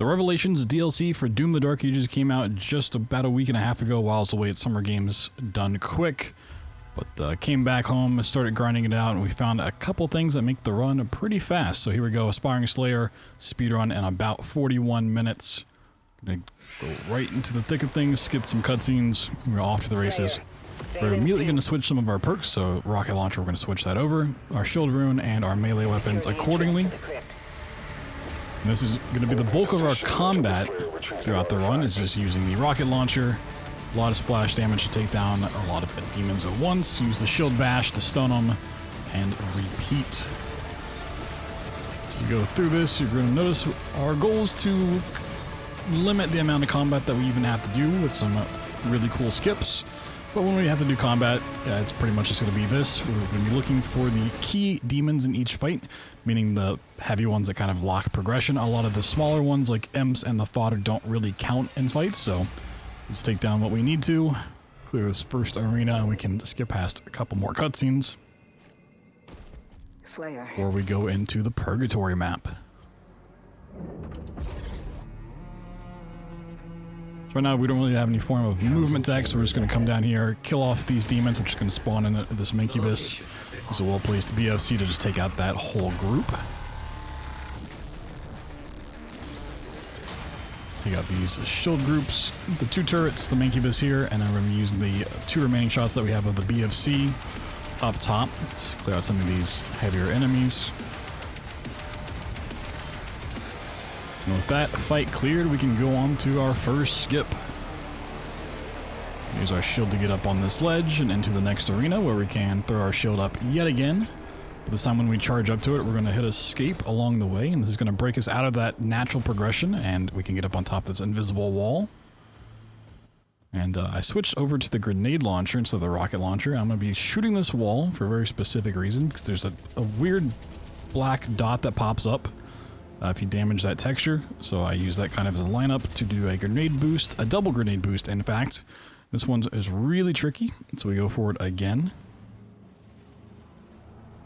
The Revelations DLC for Doom the Dark Ages came out just about a week and a half ago while I was away at Summer Games done quick. But came back home, started grinding it out, and we found a couple things that make the run pretty fast. So here we go, Aspiring Slayer, speedrun in about 41 minutes. Gonna go right into the thick of things, skip some cutscenes, we're off to the races. We're immediately going to switch some of our perks, so Rocket Launcher, we're going to switch that over, our Shield Rune, and our melee weapons accordingly. And this is going to be the bulk of our combat throughout the run, is just using the Rocket Launcher. A lot of splash damage to take down a lot of demons at once, use the Shield Bash to stun them, and repeat. As we go through this, you're going to notice our goal is to limit the amount of combat that we even have to do with some really cool skips. But when we have to do combat, it's pretty much just going to be this. We're going to be looking for the key demons in each fight, meaning the heavy ones that kind of lock progression. A lot of the smaller ones like Imps and the Fodder don't really count in fights, so let's take down what we need to, clear this first arena, and we can skip past a couple more cutscenes before we go into the Purgatory map. Right now, we don't really have any form of movement tech, so we're just going to come down here, kill off these demons, which is going to spawn in this Incubus. It's a well-placed BFC to just take out that whole group. Take out these shield groups, the two turrets, the Incubus here, and then we're going to be using the two remaining shots that we have of the BFC up top. Just clear out some of these heavier enemies. And with that fight cleared, we can go on to our first skip. Use our shield to get up on this ledge and into the next arena where we can throw our shield up yet again. But this time when we charge up to it, we're going to hit escape along the way, and this is going to break us out of that natural progression, and we can get up on top of this invisible wall. And I switched over to the grenade launcher instead of the rocket launcher. I'm going to be shooting this wall for a very specific reason, because there's a weird black dot that pops up if you damage that texture. So I use that kind of as a lineup to do a grenade boost, a double grenade boost in fact. This one is really tricky, so we go for it again.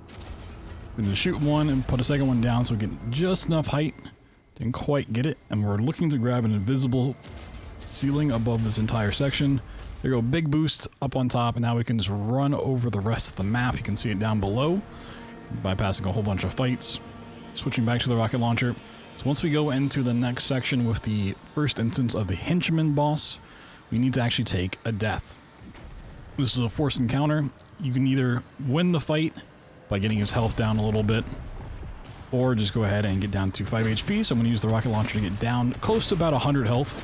We're going to shoot one and put a second one down so we get just enough height. Didn't quite get it, and we're looking to grab an invisible ceiling above this entire section. There you go, big boost up on top, and now we can just run over the rest of the map. You can see it down below, bypassing a whole bunch of fights. Switching back to the rocket launcher. So once we go into the next section with the first instance of the henchman boss, we need to actually take a death. This is a forced encounter. You can either win the fight by getting his health down a little bit, or just go ahead and get down to 5 HP. So I'm going to use the rocket launcher to get down close to about 100 health.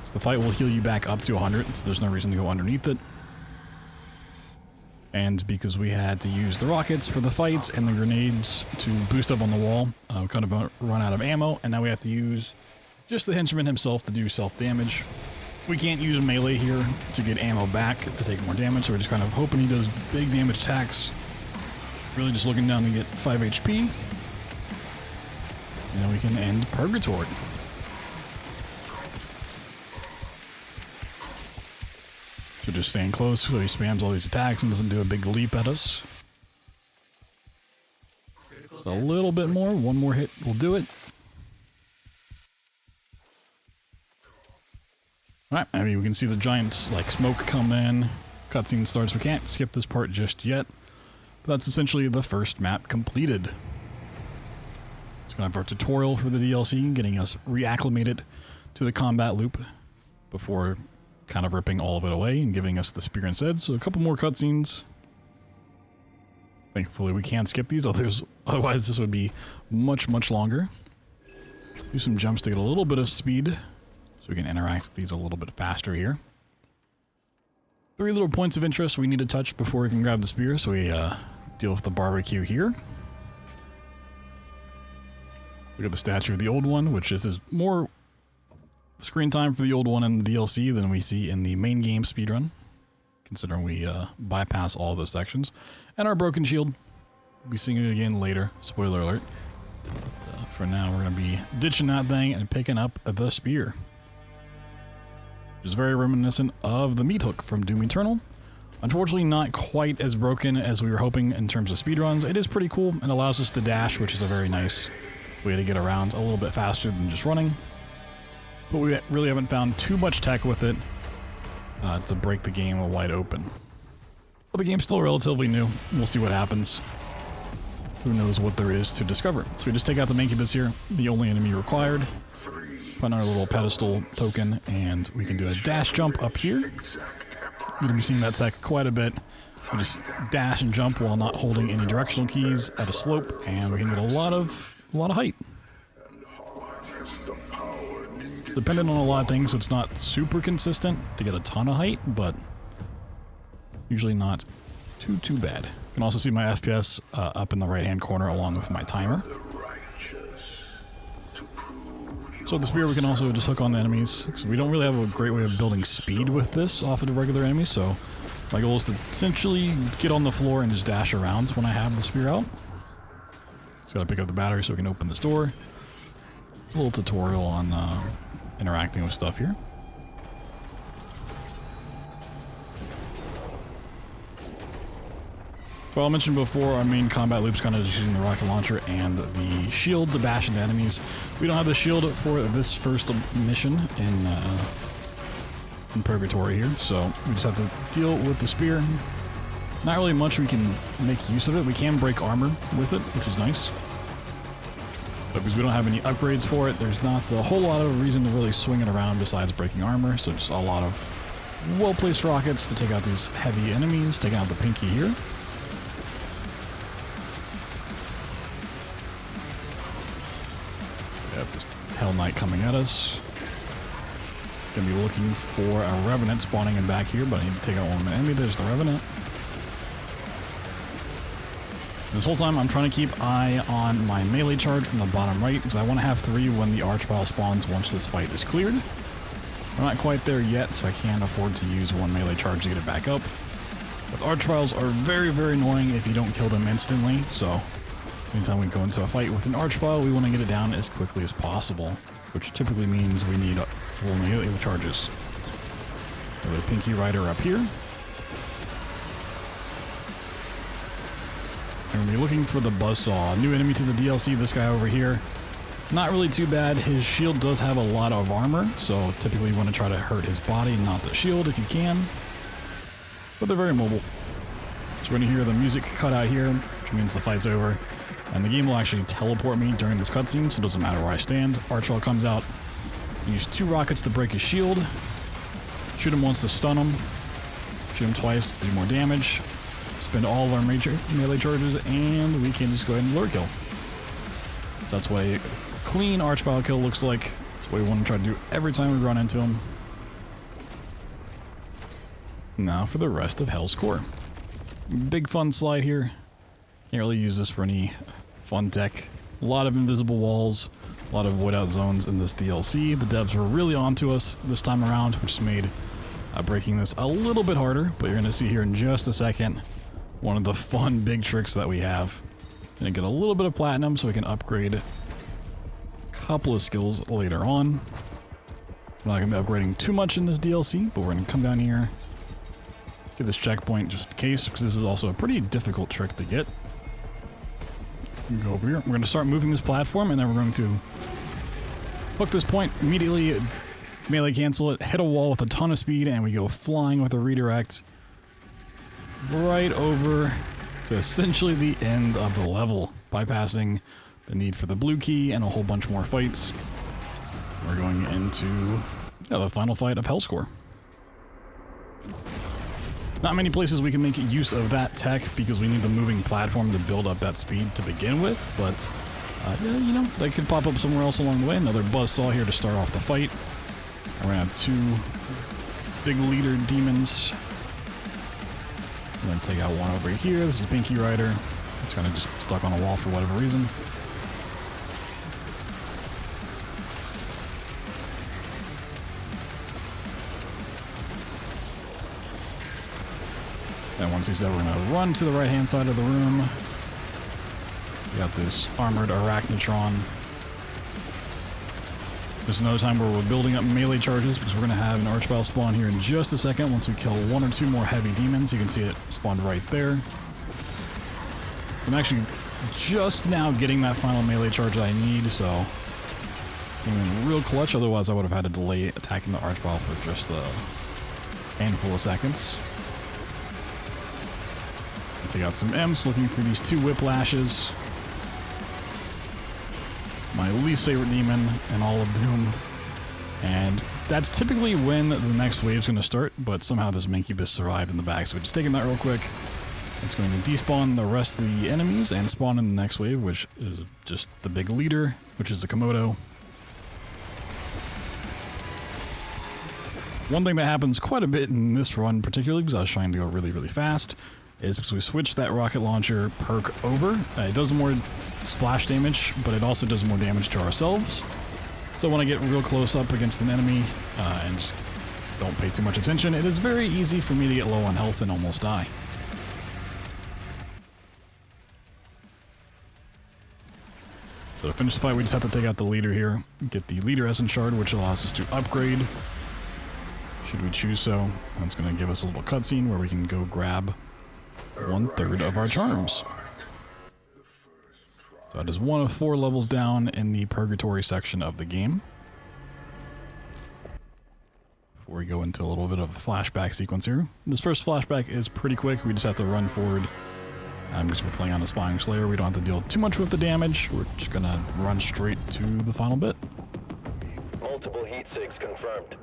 So the fight will heal you back up to 100, so there's no reason to go underneath it. And because we had to use the rockets for the fights and the grenades to boost up on the wall, kind of run out of ammo, and now we have to use just the henchman himself to do self-damage. We can't use melee here to get ammo back to take more damage, so we're just kind of hoping he does big damage attacks. Really just looking down to get 5 HP. And then we can end Purgatory. So just staying close so he spams all these attacks and doesn't do a big leap at us. Just a little bit more, one more hit will do it. Alright, I mean, we can see the giant like smoke come in, cutscene starts. We can't skip this part just yet, but that's essentially the first map completed. It's gonna have our tutorial for the DLC, getting us reacclimated to the combat loop before kind of ripping all of it away and giving us the spear instead. So a couple more cutscenes. Thankfully we can't skip these, otherwise this would be much, much longer. Do some jumps to get a little bit of speed, so we can interact with these a little bit faster here. 3 little points of interest we need to touch before we can grab the spear, so we deal with the barbecue here. Look at the statue of the old one, which is more screen time for the old one in the DLC than we see in the main game speedrun, considering we bypass all those sections. And our broken shield, we'll be seeing it again later, spoiler alert. But for now, we're going to be ditching that thing and picking up the spear, which is very reminiscent of the meat hook from Doom Eternal. Unfortunately, not quite as broken as we were hoping in terms of speedruns. It is pretty cool and allows us to dash, which is a very nice way to get around a little bit faster than just running. but we really haven't found too much tech with it to break the game wide open. But the game's still relatively new. We'll see what happens. Who knows what there is to discover. So we just take out the Mancubus here, the only enemy required. Put on our little pedestal token, and we can do a dash jump up here. You're going to be seeing that tech quite a bit. We just dash and jump while not holding any directional keys at a slope, and we can get a lot of height. It's dependent on a lot of things, so it's not super consistent to get a ton of height, but usually not too bad. You can also see my FPS up in the right-hand corner along with my timer. So with the spear, we can also just hook on the enemies. So we don't really have a great way of building speed with this off of the regular enemies, so my goal is to essentially get on the floor and just dash around when I have the spear out. Just gotta pick up the battery so we can open this door. A little tutorial on interacting with stuff here. So I mentioned before, our main combat loop's kind of just using the rocket launcher and the shield to bash into enemies. We don't have the shield for this first mission in Purgatory here, so we just have to deal with the spear. Not really much we can make use of it. We can break armor with it, which is nice. But because we don't have any upgrades for it, there's not a whole lot of reason to really swing it around besides breaking armor, so just a lot of well-placed rockets to take out these heavy enemies, taking out the Pinky here. We have this Hell Knight coming at us. Gonna be looking for a Revenant spawning in back here, but I need to take out one enemy. There's the Revenant. This whole time I'm trying to keep eye on my melee charge in the bottom right, because I want to have 3 when the Archvile spawns once this fight is cleared. We're not quite there yet, so I can't afford to use 1 melee charge to get it back up. But Archviles are very, very annoying if you don't kill them instantly, so anytime we go into a fight with an Archvile, we want to get it down as quickly as possible, which typically means we need full melee charges. The Pinky Rider up here. And we're looking for the Buzzsaw, new enemy to the DLC, this guy over here. Not really too bad. His shield does have a lot of armor, so typically you want to try to hurt his body, not the shield if you can. But they're very mobile. So we're going to hear the music cut out here, which means the fight's over. And the game will actually teleport me during this cutscene, so it doesn't matter where I stand. Archvile comes out, use 2 rockets to break his shield. Shoot him once to stun him. Shoot him twice to do more damage. Spend all of our major melee charges, and we can just go ahead and lure kill. So that's what a clean Archvile kill looks like. That's what we want to try to do every time we run into him. Now for the rest of Hell's Core. Big fun slide here. Can't really use this for any fun tech. A lot of invisible walls, a lot of void out zones in this DLC. The devs were really onto us this time around, which made breaking this a little bit harder, but you're going to see here in just a second one of the fun big tricks that we have. Gonna get a little bit of platinum so we can upgrade a couple of skills later on. We're not gonna be upgrading too much in this DLC, but we're gonna come down here, get this checkpoint just in case, because this is also a pretty difficult trick to get. Go over here. We're gonna start moving this platform, and then we're going to hook this point, immediately melee cancel it, hit a wall with a ton of speed, and we go flying with a redirect right over to essentially the end of the level, bypassing the need for the blue key and a whole bunch more fights. We're going into the final fight of Hell's Core. Not many places we can make use of that tech because we need the moving platform to build up that speed to begin with, but yeah, you know, they could pop up somewhere else along the way. Another Buzzsaw here to start off the fight. We're gonna have 2 big leader demons. I'm gonna take out one over here. This is Pinky Rider. It's kind of just stuck on a wall for whatever reason. And once he's there, we're gonna run to the right-hand side of the room. We got this armored Arachnotron. There's another time where we're building up melee charges because we're going to have an Archvile spawn here in just a second once we kill 1 or 2 more heavy demons. You can see it spawned right there. So I'm actually just now getting that final melee charge that I need, so Came in real clutch, otherwise I would have had to delay attacking the archvile for just a handful of seconds. Take out some Imps, looking for these 2 whiplashes. My least favorite demon in all of Doom. And that's typically when the next wave's going to start, but somehow this Mancubus survived in the back, so we just take him out real quick. It's going to despawn the rest of the enemies and spawn in the next wave, which is just the big leader, which is the Komodo. One thing that happens quite a bit in this run, particularly because I was trying to go really, really fast, is because we switched that rocket launcher perk over. It does more splash damage, but it also does more damage to ourselves. So when I get real close up against an enemy and just don't pay too much attention, it is very easy for me to get low on health and almost die. So to finish the fight, we just have to take out the leader here, get the leader essence shard, which allows us to upgrade, should we choose so. That's going to give us a little cutscene where we can go grab 1/3 of our charms. So that is 1 of 4 levels down in the purgatory section of the game. Before we go into a little bit of a flashback sequence here. This first flashback is pretty quick, we just have to run forward. Because we're playing on a Spying Slayer, we don't have to deal too much with the damage. We're just gonna run straight to the final bit. Multiple heat sinks confirmed.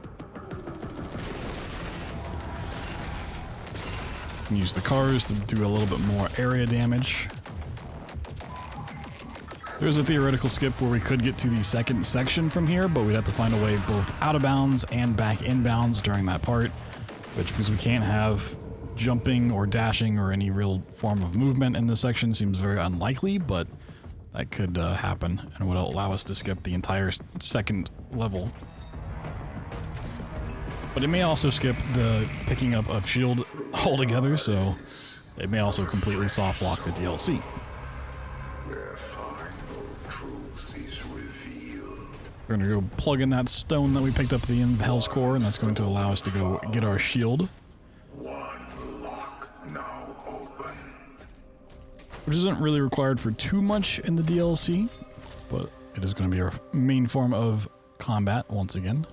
Use the cars to do a little bit more area damage. There's a theoretical skip where we could get to the second section from here, but we'd have to find a way both out of bounds and back inbounds during that part, which, because we can't have jumping or dashing or any real form of movement in this section, seems very unlikely, but that could happen and would allow us to skip the entire second level. But it may also skip the picking up of shield altogether, so it may also completely soft lock the DLC. We're gonna go plug in that stone that we picked up at the end of Hell's Core, and that's going to allow us to go get our shield. Which isn't really required for too much in the DLC, but it is going to be our main form of combat once again.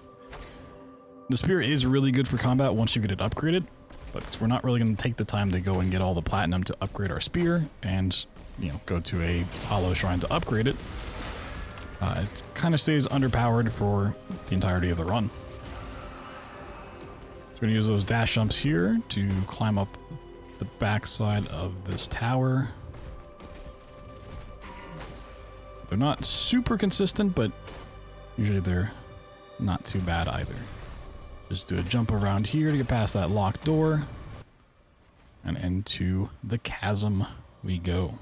The spear is really good for combat once you get it upgraded, but we're not really going to take the time to go and get all the platinum to upgrade our spear and, you know, go to a hollow shrine to upgrade it. It kind of stays underpowered for the entirety of the run. So we're going to use those dash jumps here to climb up the backside of this tower. They're not super consistent, but usually they're not too bad either. Just do a jump around here to get past that locked door. And into the chasm we go.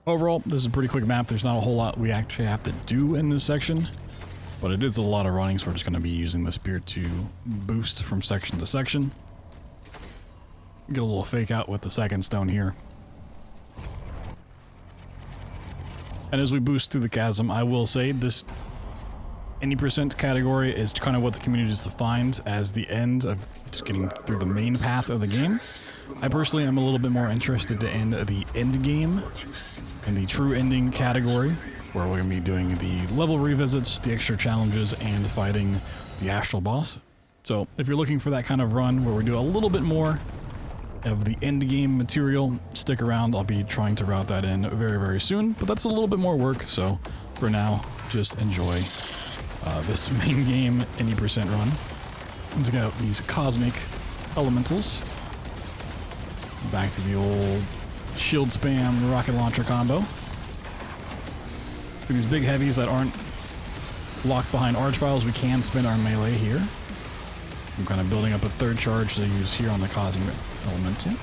Overall, this is a pretty quick map. There's not a whole lot we actually have to do in this section, but it is a lot of running, so we're just going to be using the spear to boost from section to section. Get a little fake out with the second stone here. And as we boost through the chasm, I will say this any % category is kind of what the community just defines as the end of just getting through the main path of the game. I personally am a little bit more interested in the end game and the true ending category, where we're going to be doing the level revisits, the extra challenges, and fighting the astral boss. So if you're looking for that kind of run where we do a little bit more of the end game material, stick around. I'll be trying to route that in very, very soon, but that's a little bit more work, so for now, just enjoy this main game any % run. Let's check out these cosmic elementals. Back to the old shield spam rocket launcher combo. For these big heavies that aren't locked behind archviles, we can spin our melee here. I'm kind of building up a third charge to use here on the cosmic elemental.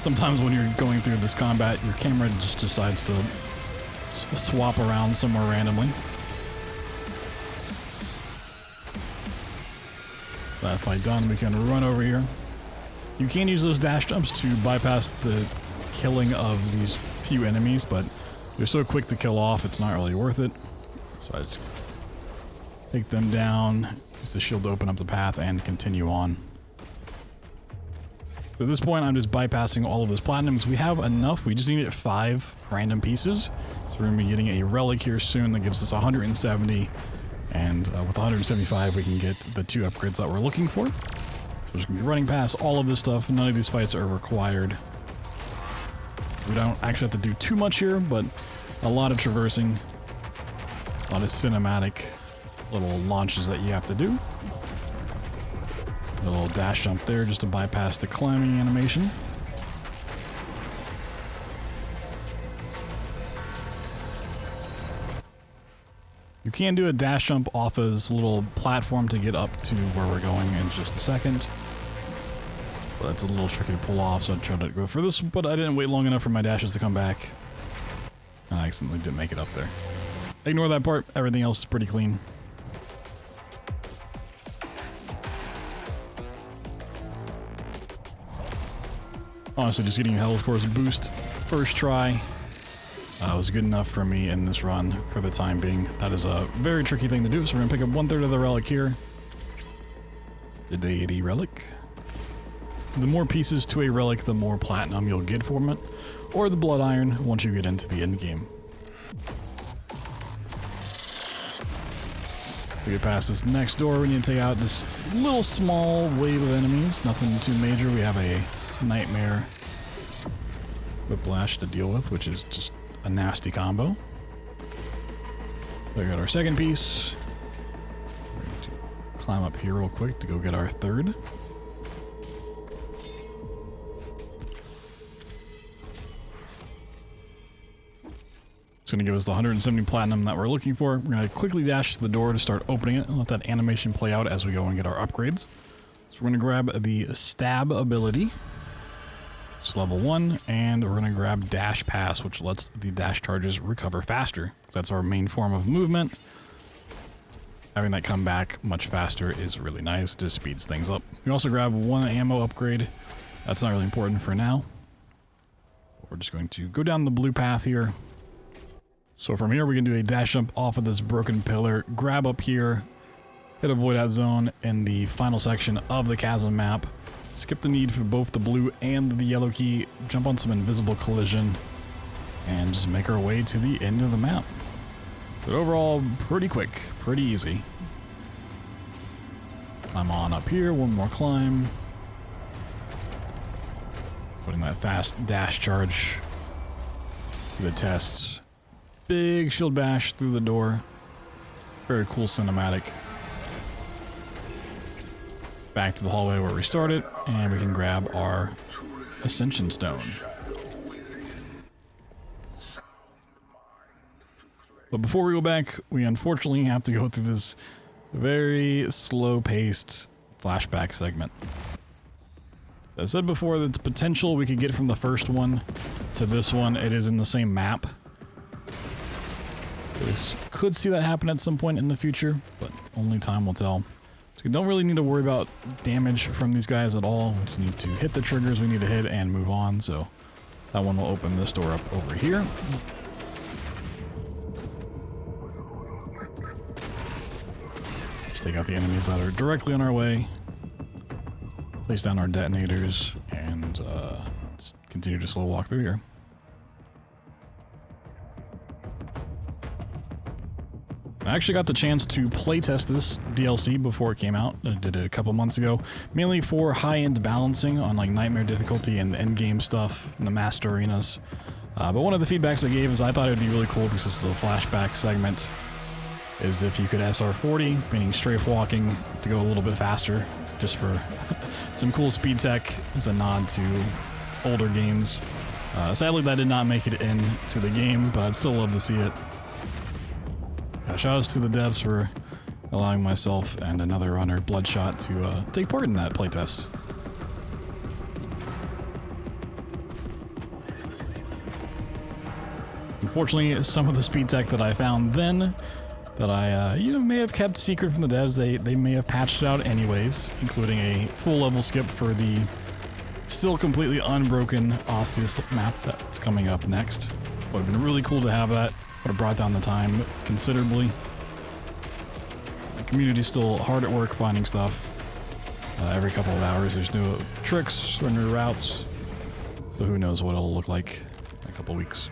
Sometimes when you're going through this combat, your camera just decides to swap around somewhere randomly. That fight done, we can run over here. You can use those dash jumps to bypass the killing of these few enemies, but they're so quick to kill off, it's not really worth it. So I just take them down, use the shield to open up the path, and continue on. So at this point, I'm just bypassing all of this platinum because we have enough. We just need 5 random pieces. So So we're going to be getting a relic here soon that gives us 170. And with 175, we can get the 2 upgrades that we're looking for. So we're just going to be running past all of this stuff. None of these fights are required. We don't actually have to do too much here, but a lot of traversing. A lot of cinematic little launches that you have to do. A little dash jump there just to bypass the climbing animation. You can do a dash jump off of this little platform to get up to where we're going in just a second. But that's a little tricky to pull off, so I tried to go for this, but I didn't wait long enough for my dashes to come back. I accidentally didn't make it up there. Ignore that part, everything else is pretty clean. Honestly, just getting a Hell's Course boost first try was good enough for me in this run for the time being. That is a very tricky thing to do, so we're going to pick up 1/3 of the relic here. The Deity Relic. The more pieces to a relic, the more platinum you'll get from it, or the Blood Iron once you get into the end game. We get past this next door, we need to take out this little small wave of enemies. Nothing too major. We have a Nightmare Whiplash to deal with, which is just a nasty combo. We got our second piece. We're going to climb up here real quick to go get our 3rd. It's going to give us the 170 platinum that we're looking for. We're going to quickly dash to the door to start opening it and let that animation play out as we go and get our upgrades. So we're going to grab the Stab ability. It's level 1, and we're going to grab Dash Pass, which lets the dash charges recover faster. That's our main form of movement. Having that come back much faster is really nice, just speeds things up. We also grab 1 ammo upgrade. That's not really important for now. We're just going to go down the blue path here. So from here we can do a dash jump off of this broken pillar, grab up here, hit a void out zone in the final section of the chasm map. Skip the need for both the blue and the yellow key, jump on some invisible collision, and just make our way to the end of the map. But overall, pretty quick, pretty easy. Climb on up here, 1 more climb. Putting that fast dash charge to the test. Big shield bash through the door. Very cool cinematic. Back to the hallway where we started, and we can grab our Ascension Stone. But before we go back, we unfortunately have to go through this very slow-paced flashback segment. As I said before, that's potential we could get from the first one to this one. It is in the same map. We could see that happen at some point in the future, but only time will tell. So we don't really need to worry about damage from these guys at all. We just need to hit the triggers we need to hit and move on. So that one will open this door up over here. Just take out the enemies that are directly on our way. Place down our detonators and just continue to slow walk through here. I actually got the chance to playtest this DLC before it came out. I did it a couple months ago, mainly for high-end balancing on like Nightmare difficulty and endgame stuff in the Master Arenas. But one of the feedbacks I gave is I thought it would be really cool because this is a flashback segment, is if you could SR40, meaning strafe walking, to go a little bit faster, just for some cool speed tech as a nod to older games. Sadly, that did not make it into the game, but I'd still love to see it. Shoutouts to the devs for allowing myself and another runner, Bloodshot, to take part in that playtest. Unfortunately, some of the speed tech that I found then, that I may have kept secret from the devs, they may have patched it out anyways, including a full level skip for the still completely unbroken Osseous map that's coming up next. Would have been really cool to have that. Would have brought down the time considerably. The community's still hard at work finding stuff. Every couple of hours there's new tricks or new routes. So who knows what it'll look like in a couple weeks.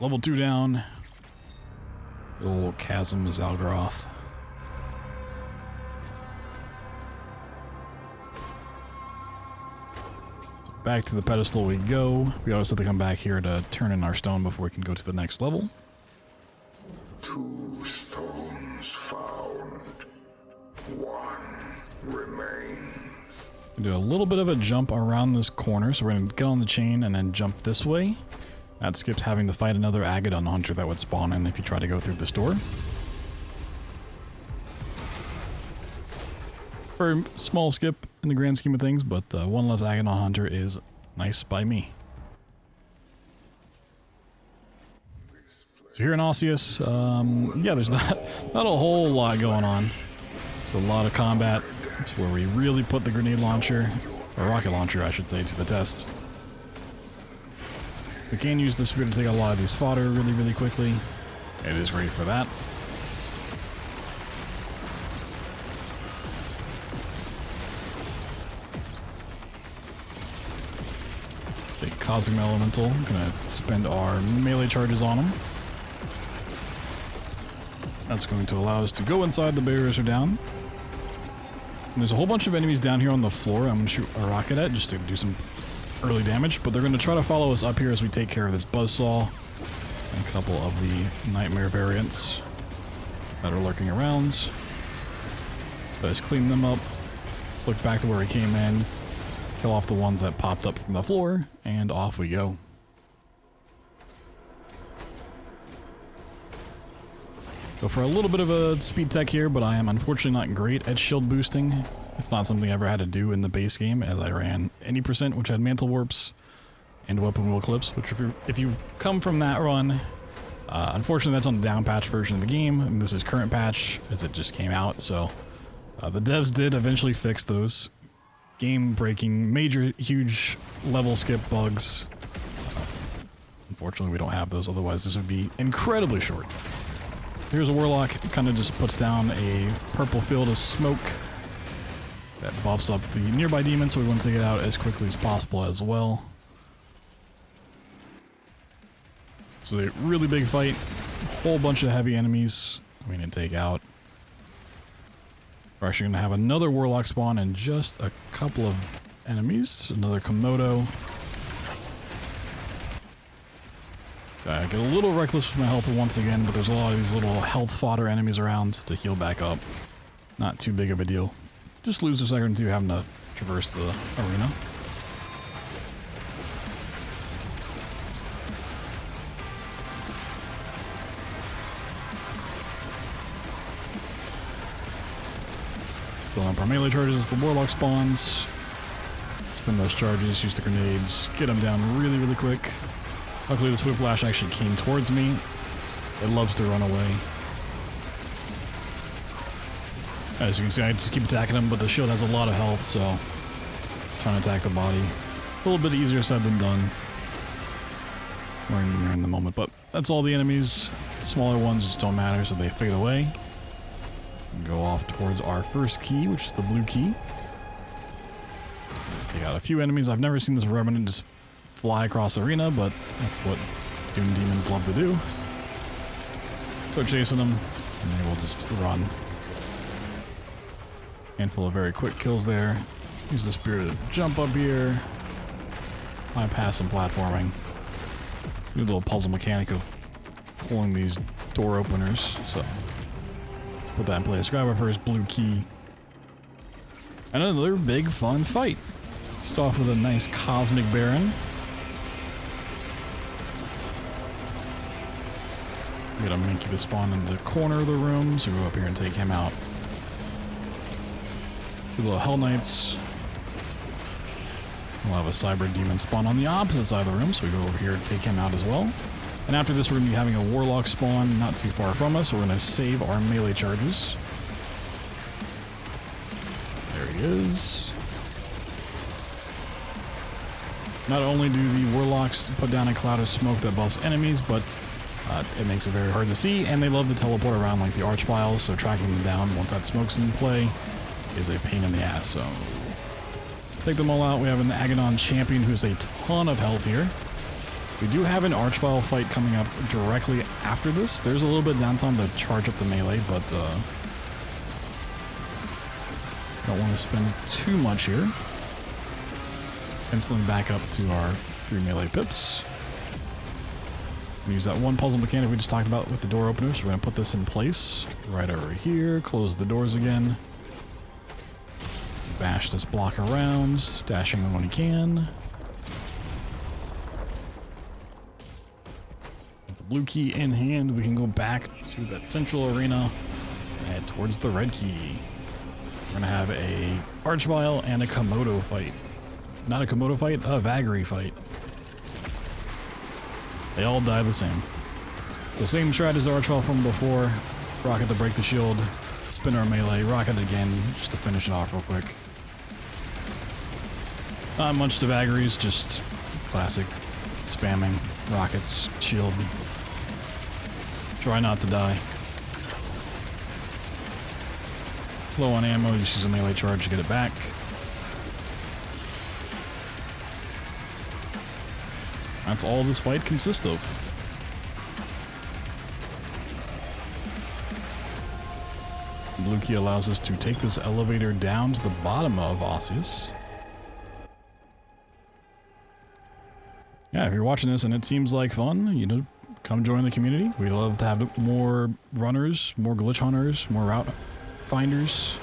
Level 2 down. The old chasm is Algaroth. So back to the pedestal we go. We always have to come back here to turn in our stone before we can go to the next level. 2 stones found. 1 remains. We do a little bit of a jump around this corner, so we're going to get on the chain and then jump this way. That skips having to fight another Agadon hunter that would spawn in if you try to go through this door. Very small skip in the grand scheme of things, but one less Agadon hunter is nice by me. So here in Osseous, yeah, there's not a whole lot going on. There's a lot of combat. It's where we really put the grenade launcher, or rocket launcher I should say, to the test. We can use the spear to take a lot of these fodder really, really quickly. It is great for that. Big Cosmic Elemental. I'm gonna spend our melee charges on him. That's going to allow us to go inside. The barriers are down. And there's a whole bunch of enemies down here on the floor I'm gonna shoot a rocket at just to do some early damage, but they're going to try to follow us up here as we take care of this buzzsaw and a couple of the nightmare variants that are lurking around. So let's clean them up, look back to where we came in, kill off the ones that popped up from the floor, and off we go. Go for a little bit of a speed tech here, but I am unfortunately not great at shield boosting. It's not something I ever had to do in the base game, as I ran any percent, which had mantle warps and weapon wheel clips. Which, if you've come from that run, unfortunately that's on the down patch version of the game, and this is current patch as it just came out. So the devs did eventually fix those game-breaking, major, huge level skip bugs. Unfortunately, we don't have those. Otherwise, this would be incredibly short. Here's a warlock. Kind of just puts down a purple field of smoke that buffs up the nearby demons, so we want to take it out as quickly as possible as well. So a really big fight, whole bunch of heavy enemies we need to take out. We're actually going to have another warlock spawn and just a couple of enemies. Another Komodo. So I get a little reckless with my health once again, but there's a lot of these little health fodder enemies around to heal back up. Not too big of a deal. Just lose a second or two having to traverse the arena. Filling up our melee charges as the warlock spawns. Spin those charges, use the grenades, get them down really, really quick. Luckily this whiplash actually came towards me. It loves to run away. As you can see, I just keep attacking him, but the shield has a lot of health, so just trying to attack the body. A little bit easier said than done. We're in the moment, but that's all the enemies. The smaller ones just don't matter, so they fade away. And go off towards our first key, which is the blue key. Take out a few enemies. I've never seen this Revenant just fly across the arena, but that's what Doom Demons love to do. Start chasing them, and they will just run. Handful of very quick kills there. Use the spear to jump up here. Bypass some platforming. Do a little puzzle mechanic of pulling these door openers. So let's put that in place. Grab our first blue key. And another big fun fight. Start off with a nice Cosmic Baron. We got a Incubus spawn in the corner of the room, so we'll go up here and take him out. Two little Hell Knights. We'll have a Cyber Demon spawn on the opposite side of the room, so we go over here and take him out as well. And after this, we're going to be having a Warlock spawn not too far from us, so we're going to save our melee charges. There he is. Not only do the Warlocks put down a cloud of smoke that buffs enemies, but it makes it very hard to see, and they love to teleport around like the Archviles, so tracking them down once that smoke's in play is a pain in the ass. So take them all out. We have an Agadon champion who's a ton of health here. We do have an Archvile fight coming up directly after this. There's a little bit of downtime to charge up the melee, but don't want to spend too much here. Instantly back up to our 3 melee pips. Use that one puzzle mechanic we just talked about with the door opener, so we're going to put this in place right over here, close the doors again. Bash this block around, dashing when you can. With the blue key in hand, we can go back to that central arena and head towards the red key. We're going to have a Archvile and a Komodo fight. Not a Komodo fight, a Vagary fight. They all die the same. The same strat as the Archvile from before. Rocket to break the shield, spin our melee, rocket again, just to finish it off real quick. Not much to Vagaries, just classic spamming, rockets, shield. Try not to die. Low on ammo, just use a melee charge to get it back. That's all this fight consists of. The blue key allows us to take this elevator down to the bottom of Osseous. Yeah, if you're watching this and it seems like fun, you know, come join the community. We'd love to have more runners, more glitch hunters, more route finders.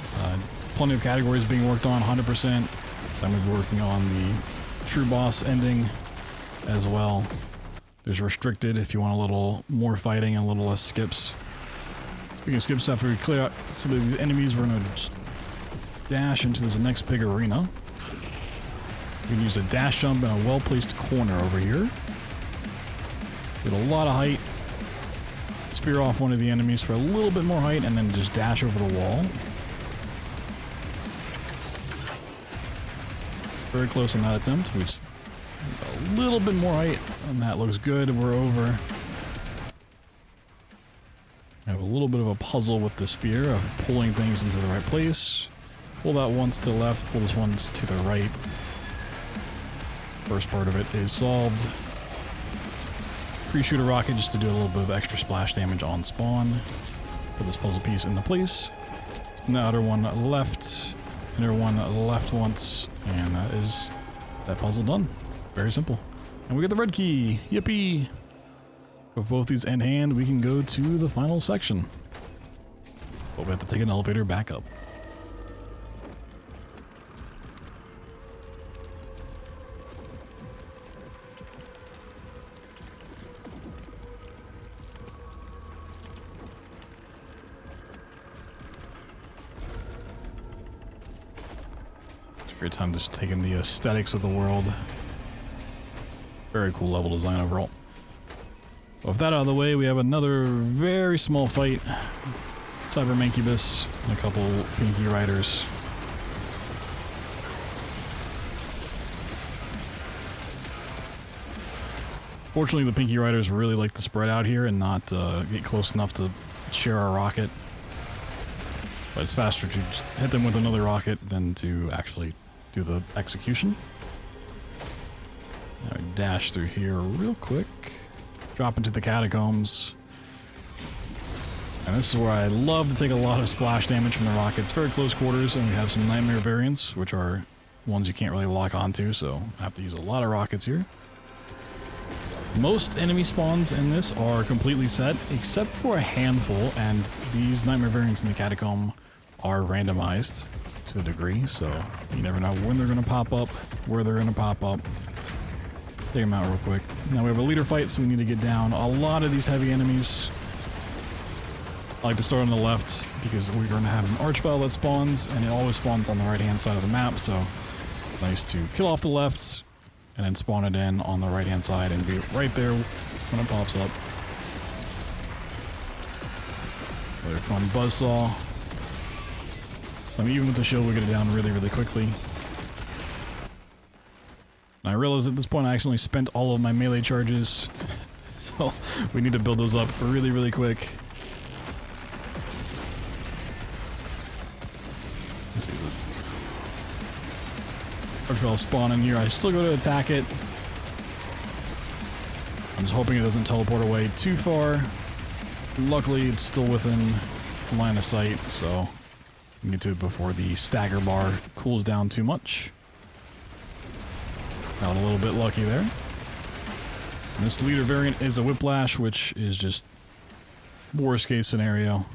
Plenty of categories being worked on, 100%. I'm going to be working on the true boss ending as well. There's restricted if you want a little more fighting and a little less skips. Speaking of skips, after we clear out some of the enemies, we're going to just dash into this next big arena. We can use a dash jump in a well-placed corner over here. Get a lot of height. Spear off one of the enemies for a little bit more height, and then just dash over the wall. Very close on that attempt. We just a little bit more height, and that looks good. We're over. I have a little bit of a puzzle with the spear of pulling things into the right place. Pull that once to the left, pull this once to the right. First part of it is solved. Pre-shoot a rocket just to do a little bit of extra splash damage on spawn. Put this puzzle piece into place. And the outer one left, inner one left once, and that is that puzzle done. Very simple. And we get the red key. Yippee! With both these in hand, we can go to the final section. But we have to take an elevator back up. It's a great time just taking the aesthetics of the world. Very cool level design overall. With that out of the way, we have another very small fight. Cyber Mancubus and a couple Pinky Riders. Fortunately, the Pinky Riders really like to spread out here and not get close enough to share our rocket. But it's faster to just hit them with another rocket than to actually do the execution. Now we dash through here real quick. Drop into the catacombs. And this is where I love to take a lot of splash damage from the rockets. Very close quarters, and we have some nightmare variants, which are ones you can't really lock onto, so I have to use a lot of rockets here. Most enemy spawns in this are completely set, except for a handful, and these nightmare variants in the catacomb are randomized to a degree, so you never know when they're going to pop up, where they're going to pop up. Take them out real quick. Now we have a leader fight, so we need to get down a lot of these heavy enemies. I like to start on the left because we're going to have an Archvile that spawns, and it always spawns on the right-hand side of the map, so it's nice to kill off the left and then spawn it in on the right-hand side and be right there when it pops up. Another fun buzzsaw. So even with the shield, we get it down really, really quickly. And I realize at this point I accidentally spent all of my melee charges, so we need to build those up really, really quick. Let's see. Archvile spawn in here. I still go to attack it. I'm just hoping it doesn't teleport away too far. Luckily, it's still within line of sight, so we can get to it before the stagger bar cools down too much. Got a little bit lucky there. And this leader variant is a whiplash, which is just worst case scenario.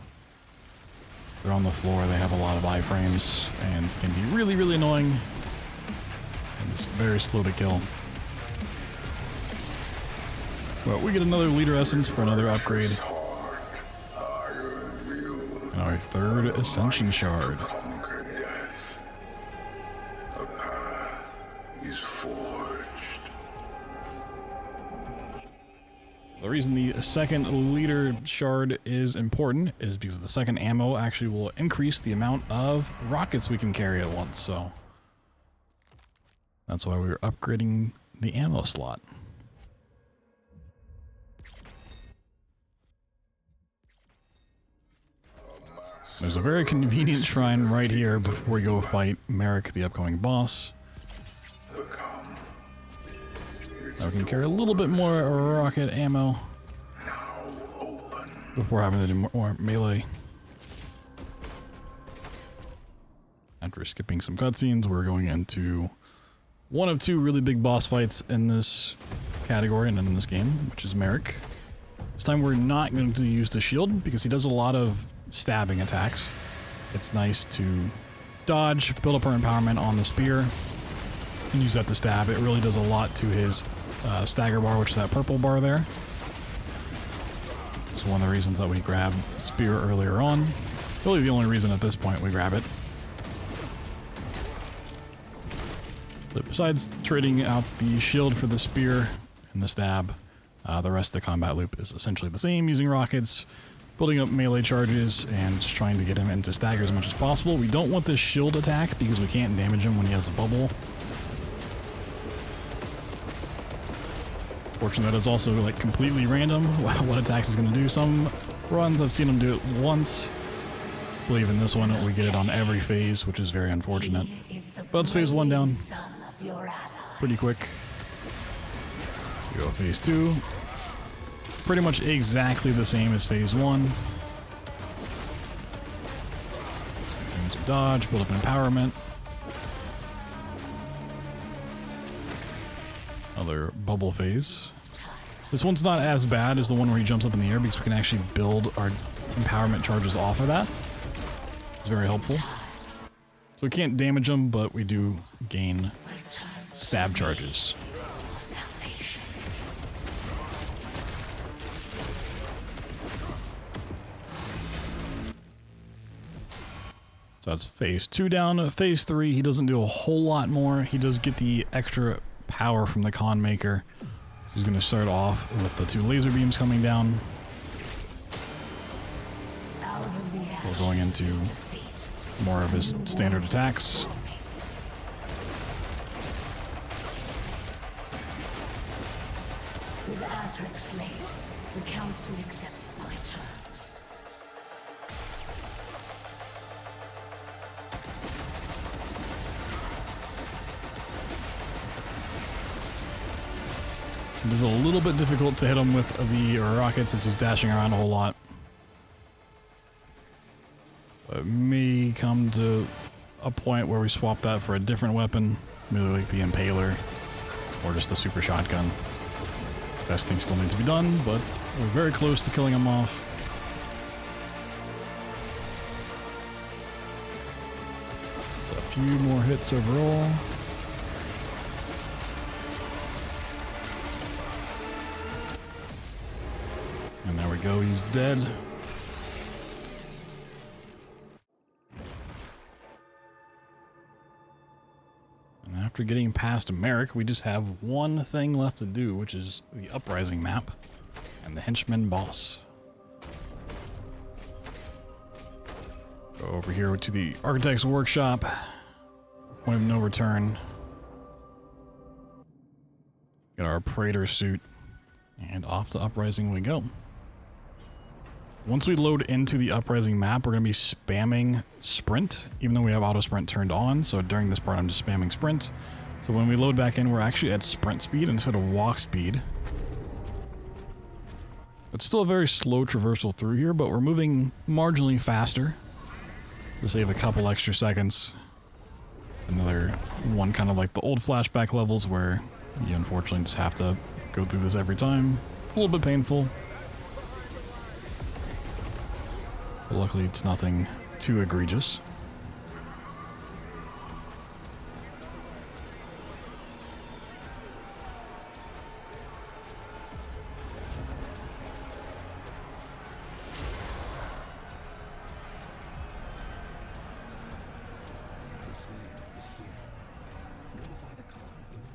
They're on the floor, they have a lot of iframes, and can be really, really annoying. And it's very slow to kill. Well, we get another leader essence for another upgrade. And our third ascension shard. The reason the second leader shard is important is because the second ammo actually will increase the amount of rockets we can carry at once, so that's why we're upgrading the ammo slot. There's a very convenient shrine right here before we go fight Merrick, the upcoming boss. Now we can carry a little bit more rocket ammo before having to do more melee. After skipping some cutscenes, we're going into one of two really big boss fights in this category and in this game, which is Merrick. This time we're not going to use the shield because he does a lot of stabbing attacks. It's nice to dodge, build up our empowerment on the spear, and use that to stab. It really does a lot to his stagger bar, which is that purple bar there. It's one of the reasons that we grabbed spear earlier on. Really the only reason at this point we grab it. But besides trading out the shield for the spear and the stab, the rest of the combat loop is essentially the same, using rockets, building up melee charges, and just trying to get him into stagger as much as possible. We don't want this shield attack because we can't damage him when he has a bubble. Fortunately, that is also like completely random what attacks is going to do. Some runs I've seen him do it once. I believe in this one we get it on every phase, which is very unfortunate. But it's phase 1 down. Pretty quick. We go phase 2. Pretty much exactly the same as phase 1. Continue to dodge, build up empowerment. Another bubble phase. This one's not as bad as the one where he jumps up in the air because we can actually build our empowerment charges off of that. It's very helpful. So we can't damage him, but we do gain stab charges. So that's phase 2 down. Phase 3, he doesn't do a whole lot more. He does get the extra power from the Con Maker. He's going to start off with the 2 laser beams coming down. We're going into more of his standard attacks. With Azric slain, the Council accepted my terms. It is a little bit difficult to hit him with the rockets as he's dashing around a whole lot. It may come to a point where we swap that for a different weapon, maybe like the Impaler or just a super shotgun. Testing still needs to be done, but we're very close to killing him off. So a few more hits overall. And there we go, he's dead. And after getting past Merrick, we just have one thing left to do, which is the Uprising map and the Henchman boss. Go over here to the Architect's Workshop. Point of no return. Get our Praetor suit. And off to Uprising we go. Once we load into the Uprising map, we're going to be spamming sprint, even though we have auto sprint turned on. So during this part, I'm just spamming sprint. So when we load back in, we're actually at sprint speed instead of walk speed. It's still a very slow traversal through here, but we're moving marginally faster to save a couple extra seconds. Another one kind of like the old flashback levels where you unfortunately just have to go through this every time. It's a little bit painful. But luckily it's nothing too egregious.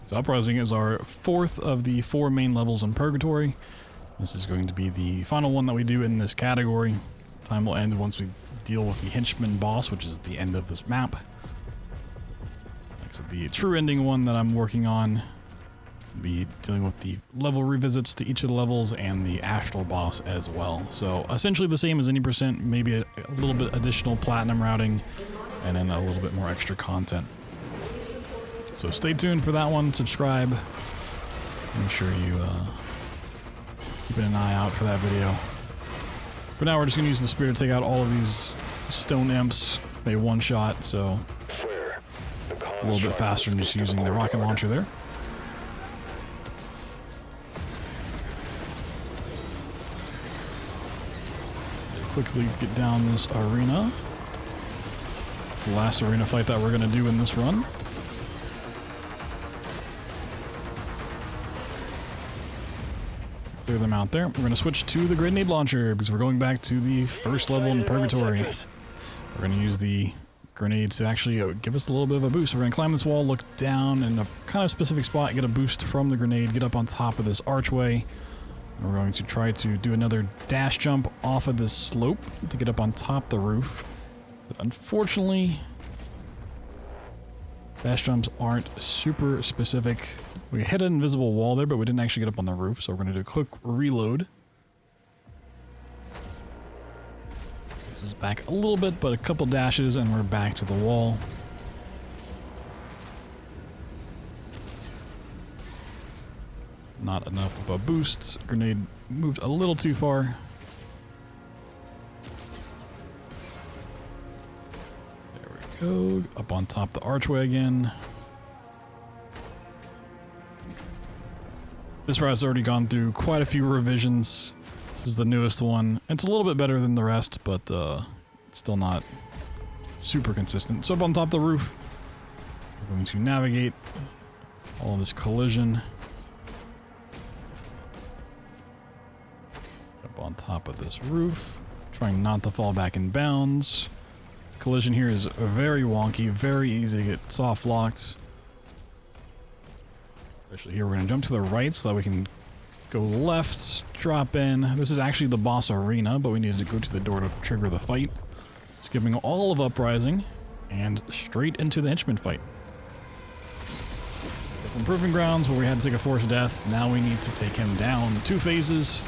So Uprising is our 4th of the 4 main levels in Purgatory. This is going to be the final one that we do in this category. Time will end once we deal with the henchman boss, which is the end of this map. Like I said, the true ending one that I'm working on will be dealing with the level revisits to each of the levels and the astral boss as well. So essentially the same as any percent, maybe a little bit additional platinum routing, and then a little bit more extra content. So stay tuned for that one, subscribe, make sure you keep an eye out for that video. For now we're just going to use the spear to take out all of these stone imps. They one-shot, so a little bit faster than just using the rocket launcher there. Quickly get down this arena. It's the last arena fight that we're going to do in this run. Clear them out there. We're going to switch to the grenade launcher because we're going back to the first level in Purgatory. We're going to use the grenades to actually give us a little bit of a boost. We're going to climb this wall, look down in a kind of specific spot, get a boost from the grenade, get up on top of this archway. And we're going to try to do another dash jump off of this slope to get up on top of the roof. But unfortunately, dash jumps aren't super specific. We hit an invisible wall there, but we didn't actually get up on the roof, so we're going to do a quick reload. This is back a little bit, but a couple dashes, and we're back to the wall. Not enough of a boost. Grenade moved a little too far. There we go. Up on top of the archway again. This route's already gone through quite a few revisions. This is the newest one. It's a little bit better than the rest, but it's still not super consistent. So up on top of the roof, we're going to navigate all this collision. Up on top of this roof, trying not to fall back in bounds. Collision here is very wonky, very easy to get soft locked. Especially here, we're going to jump to the right so that we can go left, drop in. This is actually the boss arena, but we needed to go to the door to trigger the fight. Skipping all of Uprising and straight into the henchman fight. From Proving Grounds, where we had to take a forced death, now we need to take him down 2 phases.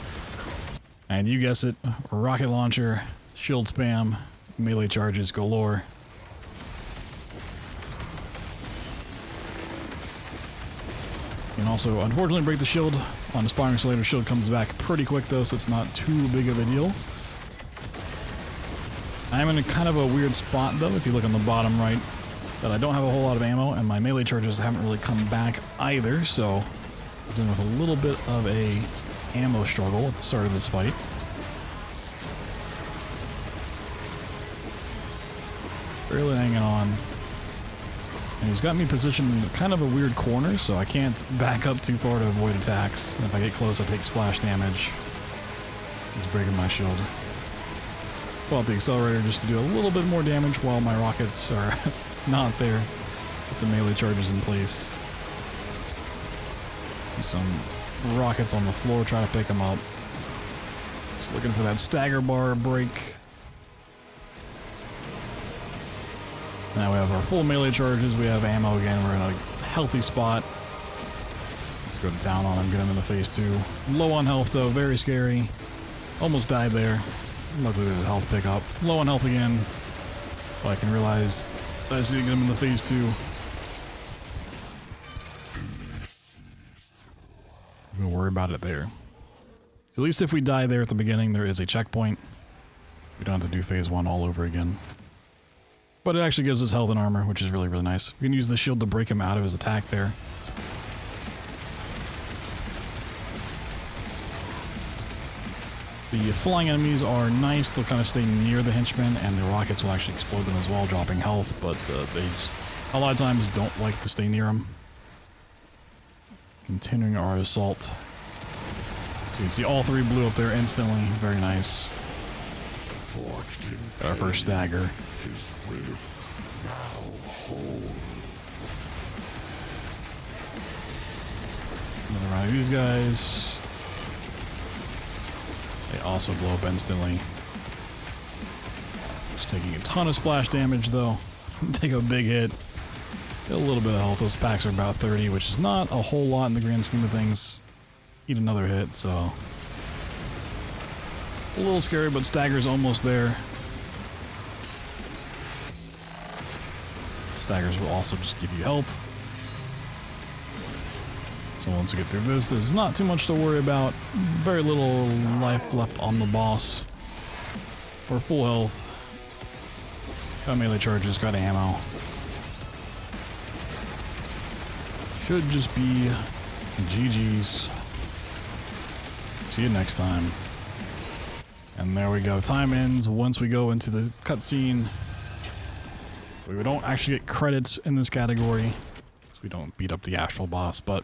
And you guess it, rocket launcher, shield spam, melee charges galore. You can also, unfortunately, break the shield on the Spawning Slayer. Shield comes back pretty quick, though, so it's not too big of a deal. I'm in a kind of a weird spot, though, if you look on the bottom right, that I don't have a whole lot of ammo, and my melee charges haven't really come back either, so I'm dealing with a little bit of a ammo struggle at the start of this fight. Barely hanging on. And he's got me positioned in kind of a weird corner, so I can't back up too far to avoid attacks. And if I get close, I take splash damage. He's breaking my shield. Pull out the accelerator just to do a little bit more damage while my rockets are not there. With the melee charges in place. See some rockets on the floor, try to pick them up. Just looking for that stagger bar break. Now we have our full melee charges, we have ammo again, we're in a healthy spot. Let's go to town on him, get him in the phase 2. Low on health though, very scary. Almost died there. Luckily there's a health pickup. Low on health again. But I can realize I just need to get him in the phase 2. I'm gonna worry about it there. At least if we die there at the beginning, there is a checkpoint. We don't have to do phase 1 all over again. But it actually gives us health and armor, which is really, really nice. We can use the shield to break him out of his attack there. The flying enemies are nice. They'll kind of stay near the henchmen, and the rockets will actually explode them as well, dropping health, but they just, a lot of times, don't like to stay near them. Continuing our assault. So you can see all 3 blew up there instantly. Very nice. Got our first stagger. Another round of these guys. They also blow up instantly. Just taking a ton of splash damage though. Take a big hit. Get a little bit of health. Those packs are about 30, which is not a whole lot in the grand scheme of things. Eat another hit, so. A little scary, but stagger's almost there. Staggers will also just give you health. So once we get through this, there's not too much to worry about. Very little life left on the boss. We're full health. Got melee charges, got ammo. Should just be GG's. See you next time. And there we go. Time ends once we go into the cutscene. We don't actually get credits in this category, so we don't beat up the actual boss, but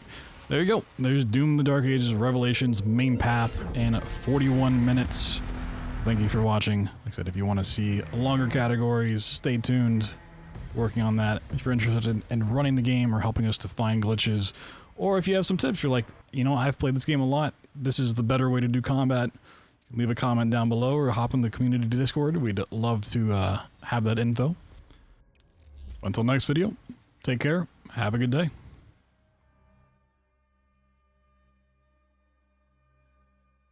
there you go. There's Doom the Dark Ages Revelations main path in 41 minutes. Thank you for watching. Like I said, if you want to see longer categories, stay tuned. Working on that. If you're interested in running the game or helping us to find glitches, or if you have some tips, you're like, you know, I've played this game a lot. This is the better way to do combat. Leave a comment down below or hop in the community Discord. We'd love to have that info. Until next video, take care, have a good day.